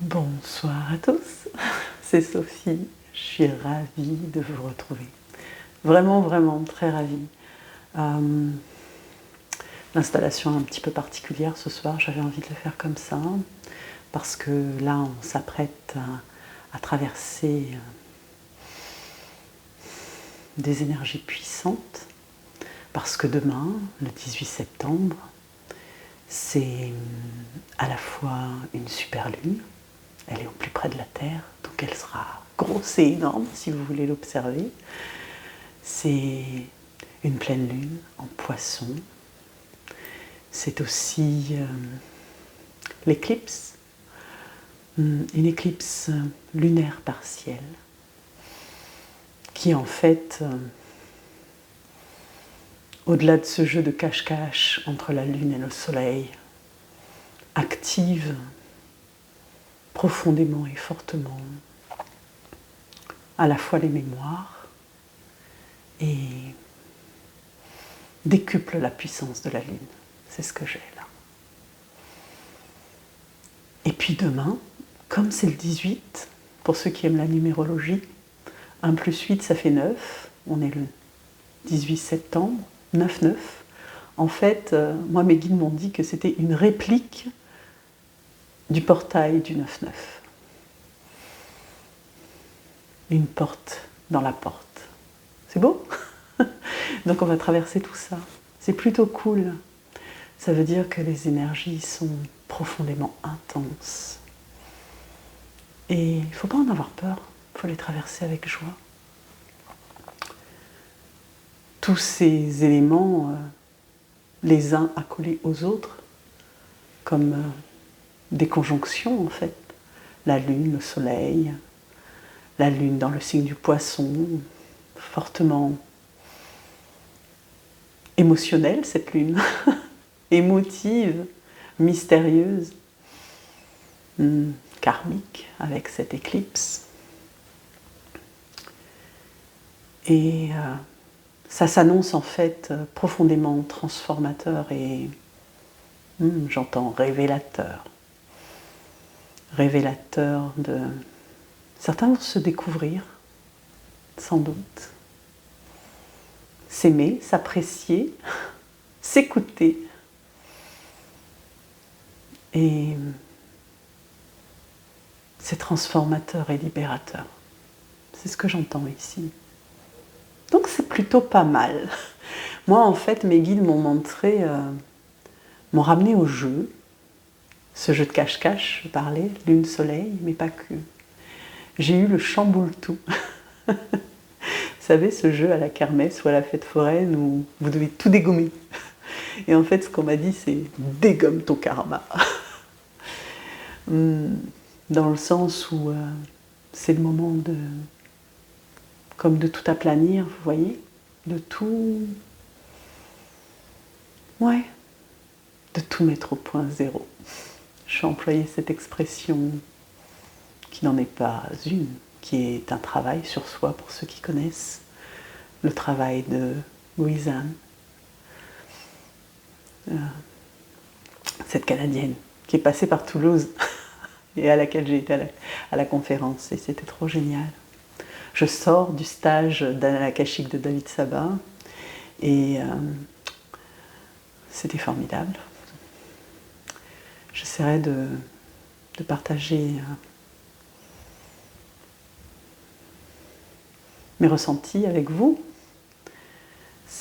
Bonsoir à tous, c'est Sophie, je suis ravie de vous retrouver. Vraiment, vraiment très ravie. L'installation est un petit peu particulière ce soir, j'avais envie de le faire comme ça, parce que là on s'apprête à traverser des énergies puissantes, parce que demain, le 18 septembre, c'est à la fois une super lune, elle est au plus près de la Terre, donc elle sera grosse et énorme si vous voulez l'observer. C'est une pleine lune en Poisson. C'est aussi l'éclipse, une éclipse lunaire partielle, qui en fait, au-delà de ce jeu de cache-cache entre la lune et le soleil, active profondément et fortement à la fois les mémoires et décuple la puissance de la lune. C'est ce que j'ai là. Et puis demain, comme c'est le 18, pour ceux qui aiment la numérologie, 1 plus 8 ça fait 9, on est le 18 septembre, 9-9. En fait, moi mes guides m'ont dit que c'était une réplique du portail du 9-9. Une porte dans la porte. C'est beau? Donc on va traverser tout ça. C'est plutôt cool. Ça veut dire que les énergies sont profondément intenses. Et il ne faut pas en avoir peur, il faut les traverser avec joie. Tous ces éléments, les uns accolés aux autres, comme des conjonctions en fait. La lune, le soleil, la lune dans le signe du Poisson, fortement émotionnelle cette lune, émotive, mystérieuse, karmique avec cette éclipse. Et ça s'annonce en fait profondément transformateur et j'entends révélateur. Révélateur de... Certains vont se découvrir, sans doute. S'aimer, s'apprécier, s'écouter. Et c'est transformateur et libérateur. C'est ce que j'entends ici. Donc c'est plutôt pas mal. Moi en fait mes guides m'ont montré, m'ont ramené au jeu. Ce jeu de cache-cache, je parlais, lune, soleil, mais pas que. J'ai eu le chamboule-tout. Vous savez, ce jeu à la kermesse ou à la fête foraine où vous devez tout dégommer. Et en fait, ce qu'on m'a dit, c'est dégomme ton karma. Dans le sens où c'est le moment de, comme de tout aplanir, vous voyez, de tout, ouais, de tout mettre au point zéro. Je vais employer cette expression qui n'en est pas une, qui est un travail sur soi pour ceux qui connaissent, le travail de Louise-Anne, cette Canadienne qui est passée par Toulouse et à laquelle j'ai été à la conférence et c'était trop génial. Je sors du stage d'Anna Akashique de David Sabat et c'était formidable. J'essaierai de partager mes ressentis avec vous.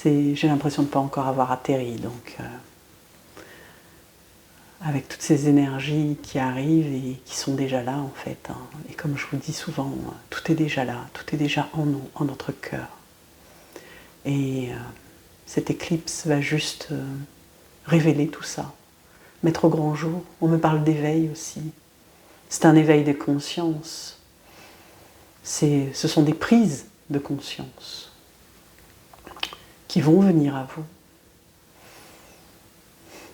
J'ai l'impression de ne pas encore avoir atterri, donc avec toutes ces énergies qui arrivent et qui sont déjà là en fait. Hein. Et comme je vous le dis souvent, tout est déjà là, tout est déjà en nous, en notre cœur. Et cette éclipse va juste révéler tout ça, mettre au grand jour. On me parle d'éveil aussi. C'est un éveil de conscience. Ce sont des prises de conscience qui vont venir à vous.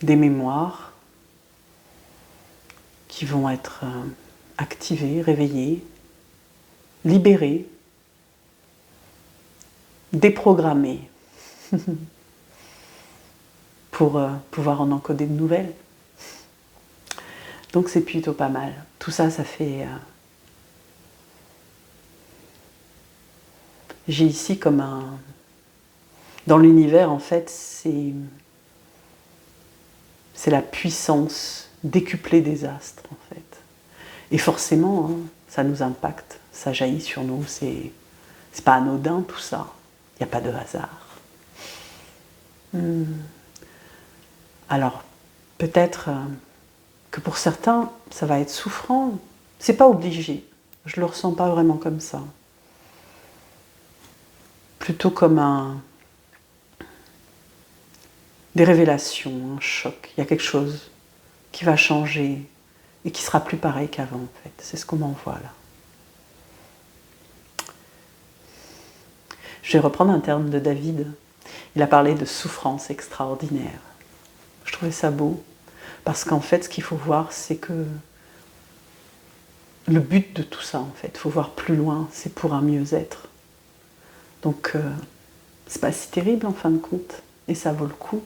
Des mémoires qui vont être activées, réveillées, libérées, déprogrammées pour pouvoir en encoder de nouvelles. Donc c'est plutôt pas mal. Tout ça, ça fait... J'ai ici comme un... Dans l'univers, en fait, c'est la puissance décuplée des astres, en fait. Et forcément, hein, ça nous impacte, ça jaillit sur nous, c'est pas anodin tout ça, il n'y a pas de hasard. Alors, peut-être que pour certains, ça va être souffrant, c'est pas obligé, je le ressens pas vraiment comme ça. Plutôt comme des révélations, un choc, il y a quelque chose qui va changer et qui sera plus pareil qu'avant, en fait. C'est ce qu'on m'envoie là. Je vais reprendre un terme de David. Il a parlé de souffrance extraordinaire. Je trouvais ça beau, parce qu'en fait, ce qu'il faut voir, c'est que le but de tout ça, en fait, il faut voir plus loin, c'est pour un mieux-être. Donc, c'est pas si terrible en fin de compte, et ça vaut le coup.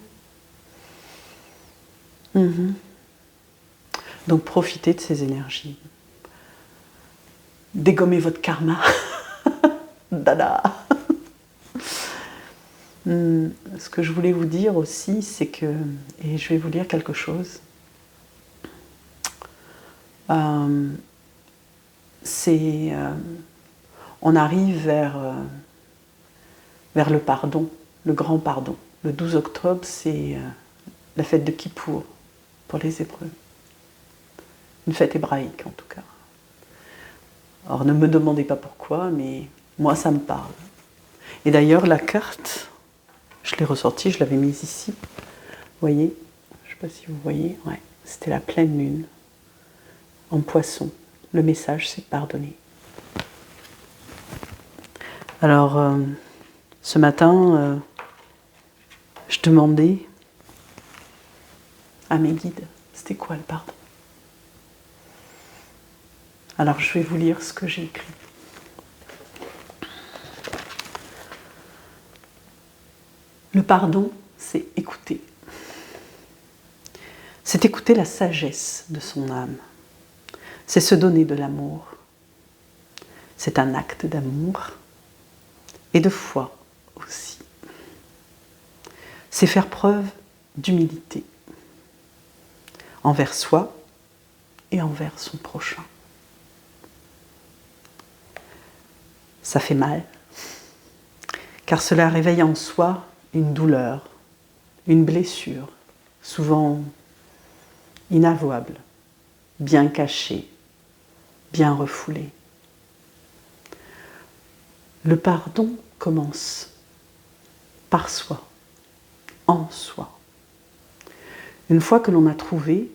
Donc, profitez de ces énergies. Dégommez votre karma. Dada. Ce que je voulais vous dire aussi, c'est que, et je vais vous lire quelque chose, on arrive vers le pardon, le grand pardon. Le 12 octobre, c'est la fête de Kippour pour les Hébreux. Une fête hébraïque en tout cas. Alors ne me demandez pas pourquoi, mais moi ça me parle. Et d'ailleurs la carte, je l'ai ressortie, je l'avais mise ici. Vous voyez, je ne sais pas si vous voyez, ouais, c'était la pleine lune en Poisson. Le message, c'est pardonner. Alors, ce matin, je demandais à mes guides, c'était quoi le pardon? Alors, je vais vous lire ce que j'ai écrit. Le pardon, c'est écouter. C'est écouter la sagesse de son âme. C'est se donner de l'amour. C'est un acte d'amour et de foi aussi. C'est faire preuve d'humilité envers soi et envers son prochain. Ça fait mal, car cela réveille en soi une douleur, une blessure, souvent inavouable, bien cachée, bien refoulée. Le pardon commence par soi, en soi. Une fois que l'on a trouvé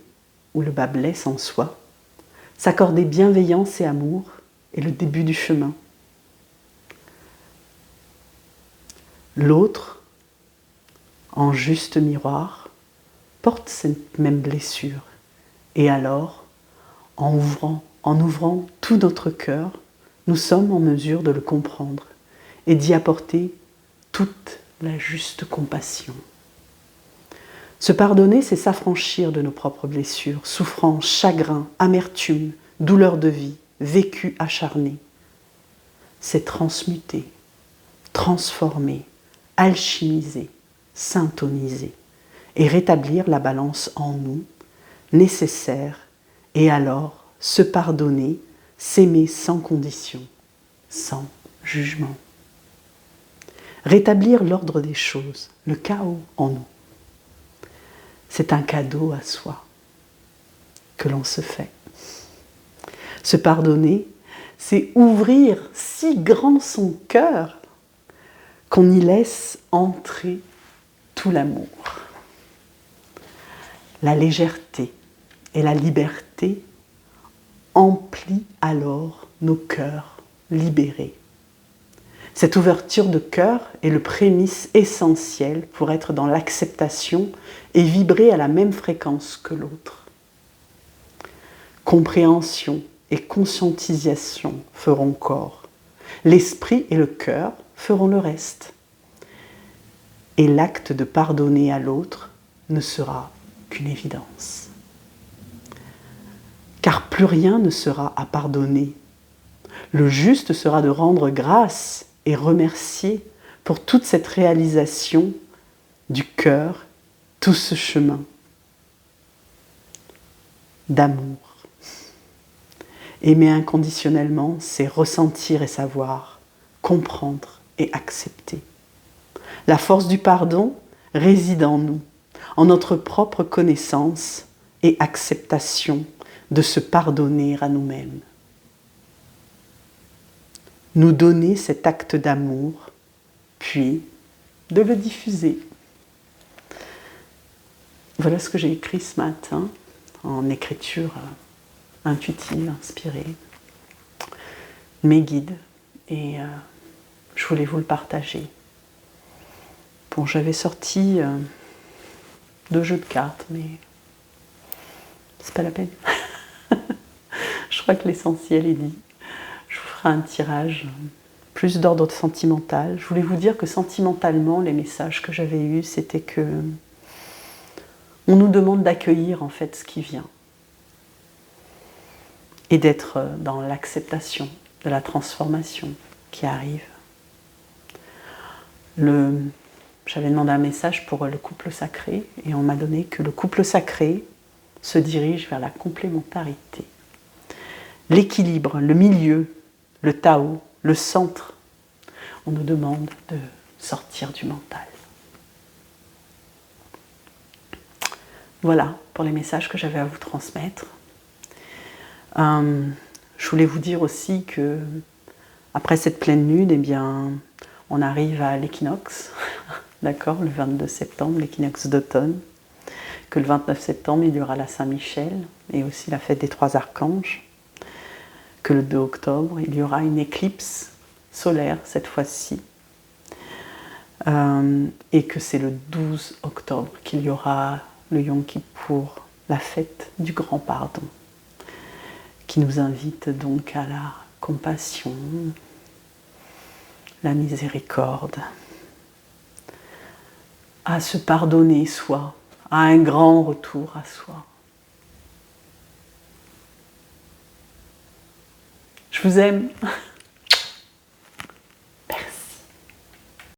où le bas blesse en soi, s'accorder bienveillance et amour est le début du chemin. L'autre, en juste miroir, porte cette même blessure. Et alors, en ouvrant tout notre cœur, nous sommes en mesure de le comprendre et d'y apporter toute la juste compassion. Se pardonner, c'est s'affranchir de nos propres blessures, souffrances, chagrins, amertume, douleurs de vie, vécu acharné. C'est transmuter, transformer, alchimiser, syntoniser et rétablir la balance en nous, nécessaire, et alors se pardonner, s'aimer sans condition, sans jugement. Rétablir l'ordre des choses, le chaos en nous. C'est un cadeau à soi que l'on se fait. Se pardonner, c'est ouvrir si grand son cœur qu'on y laisse entrer tout l'amour. La légèreté et la liberté emplissent alors nos cœurs libérés. Cette ouverture de cœur est le prémisse essentiel pour être dans l'acceptation et vibrer à la même fréquence que l'autre. Compréhension et conscientisation feront corps. L'esprit et le cœur feront le reste. Et l'acte de pardonner à l'autre ne sera qu'une évidence. plus rien ne sera à pardonner. Le juste sera de rendre grâce et remercier pour toute cette réalisation du cœur, tout ce chemin d'amour. Aimer inconditionnellement, c'est ressentir et savoir, comprendre et accepter. La force du pardon réside en nous, en notre propre connaissance et acceptation de se pardonner à nous-mêmes. Nous donner cet acte d'amour, puis de le diffuser. Voilà ce que j'ai écrit ce matin en écriture intuitive, inspirée. Mes guides. Et je voulais vous le partager. Bon, j'avais sorti 2 jeux de cartes, mais c'est pas la peine. Je crois que l'essentiel est dit. Je vous ferai un tirage plus d'ordre sentimental. Je voulais vous dire que sentimentalement, les messages que j'avais eus, c'était que on nous demande d'accueillir en fait ce qui vient et d'être dans l'acceptation de la transformation qui arrive. J'avais demandé un message pour le couple sacré et on m'a donné que le couple sacré se dirige vers la complémentarité. L'équilibre, le milieu, le Tao, le centre. On nous demande de sortir du mental. Voilà pour les messages que j'avais à vous transmettre. Je voulais vous dire aussi que après cette pleine lune, eh bien, on arrive à l'équinoxe, d'accord, le 22 septembre, l'équinoxe d'automne, que le 29 septembre, il y aura la Saint-Michel et aussi la fête des 3 archanges, que le 2 octobre, il y aura une éclipse solaire cette fois-ci, et que c'est le 12 octobre qu'il y aura le Yom Kippour, la fête du grand pardon, qui nous invite donc à la compassion, la miséricorde, à se pardonner soi, à un grand retour à soi. Je vous aime.